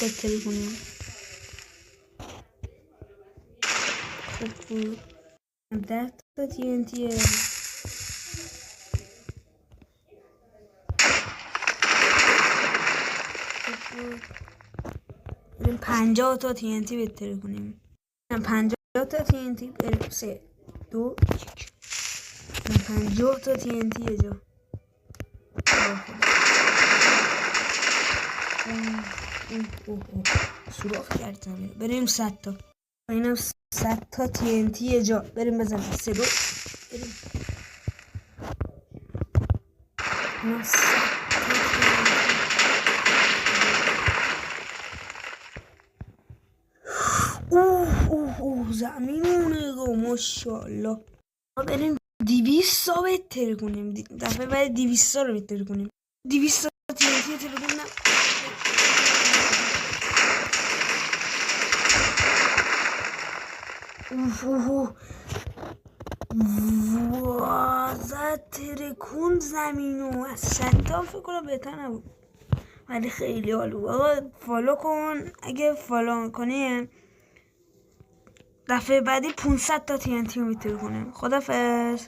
بتری کنیم. خب 10 تا TNTه. بریم 50 تا TNT بتری کنیم. 50 تا TNT بریم 3 2 1 50 تا TNT یه جا سوراخ کرد زمین. بریم 100 تا اینم 100 تا TNT یه جا بریم بزنیم. 3 2 بریم. اینم 100 زمین اونگو ماشاءالله. ما بریم 200 تا بتر کنیم. دفعه بعد 200 تا رو بتر کنیم. 200 تا TNT بتر کنیم. زد ترکون زمینو. از 100 تا فکر کنم بهتر نبود ولی خیلی حالو. آقا فالو کن. اگه فالو کنی دفعه بعدی 500 تا TNT رو میتر کنیم. خدافظ.